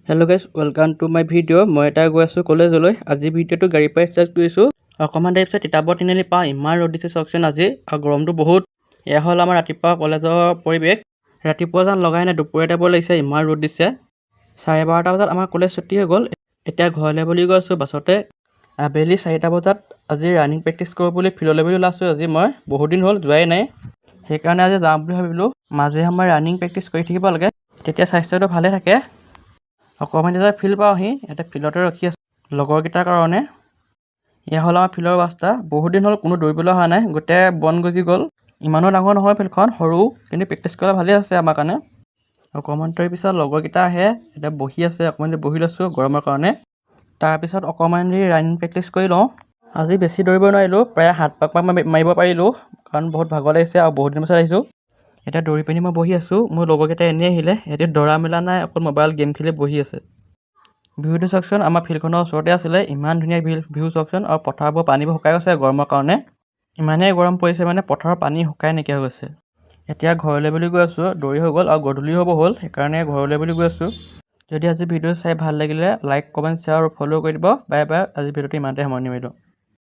Hello' guys, welcome to my video'. মই এটা গৈ আছোঁ কলেজলৈ। আজি ভিডিঅ'টো গাড়ীৰ পৰাই ষ্টাৰ্ট কৰিছোঁ। অকণমান দেৰি পিছত তিতাবৰ তিনিআলি পাওঁ। ইমান ৰ'দ দিছে চাওকচোন আজি, আৰু গৰমটো বহুত। এয়া হ'ল আমাৰ ৰাতিপুৱা কলেজৰ পৰিৱেশ। ৰাতিপুৱা যেন লগাই নাই, দুপৰীয়া টাইপৰ লাগিছে, ইমান ৰ'দ দিছে। 12:30 বজাত আমাৰ কলেজ ছুটি হৈ গ'ল। এতিয়া ঘৰলৈ বুলি গৈ আছোঁ বাছতে। আবেলি 4টা বজাত আজি ৰানিং প্ৰেক্টিছ কৰোঁ বুলি ফিল্ডলৈ বুলি ওলাইছোঁ। আজি মই বহুত দিন হ'ল যোৱাই নাই, সেইকাৰণে আজি যাওঁ বুলি ভাবিলোঁ। মাজে সময়ে ৰানিং প্ৰেক্টিছ কৰি থাকিব লাগে, তেতিয়া স্বাস্থ্যটো ভালে থাকে। অকণমান যেতিয়া ফিল্ড পাওঁহি, ইয়াতে ফিল্ডতে ৰখি আছোঁ লগৰকেইটাৰ কাৰণে। এয়া হ'ল আমাৰ ফিল্ডৰ ৰাস্তা। বহুত দিন হ'ল কোনো দৌৰিবলৈ অহা নাই, গোটেই বন গজি গ'ল। ইমানো ডাঙৰ নহয় ফিল্ডখন, সৰু, কিন্তু প্ৰেক্টিছ কৰিলে ভালেই আছে আমাৰ কাৰণে। অকণমান দেৰি পিছত লগৰকেইটা আহে, এতিয়া বহি আছে, অকণমান দেৰি বহি লৈছোঁ গৰমৰ কাৰণে। তাৰপিছত অকণমান দেৰি ৰানিং প্ৰেক্টিছ কৰি লওঁ। আজি বেছি দৌৰিব নোৱাৰিলোঁ, প্ৰায় 7 পাক মাৰিব পাৰিলোঁ, কাৰণ বহুত ভাগৰ লাগিছে আৰু বহুত দিনৰ পিছত আহিছোঁ। এতিয়া দৌৰি পিনি মই বহি আছোঁ। মোৰ লগৰকেইটা এনেই আহিলে, সিহঁতি দৌৰা মেলা নাই, অকল মোবাইল গেম খেলি বহি আছে। ভিউটো চাওকচোন, আমাৰ ফিল্ডখনৰ ওচৰতে আছিলে, ইমান ধুনীয়া ভিউ চাওকচোন। আৰু পথাৰবোৰ পানীবোৰ শুকাই গৈছে গৰমৰ কাৰণে। ইমানেই গৰম পৰিছে মানে পথাৰৰ পানী শুকাই নাইকিয়া হৈ গৈছে। এতিয়া ঘৰলৈ বুলি গৈ আছোঁ, দৌৰি হৈ গ'ল আৰু গধূলি হ'ব হ'ল, সেইকাৰণে ঘৰলৈ বুলি গৈ আছোঁ। যদি আজি ভিডিঅ' চাই ভাল লাগিলে লাইক, কমেণ্ট, শ্বেয়াৰ আৰু ফ'ল' কৰি দিব। Bye bye. আজি ভিডিঅ'টো ইমানতে সামৰণি মাৰিলোঁ।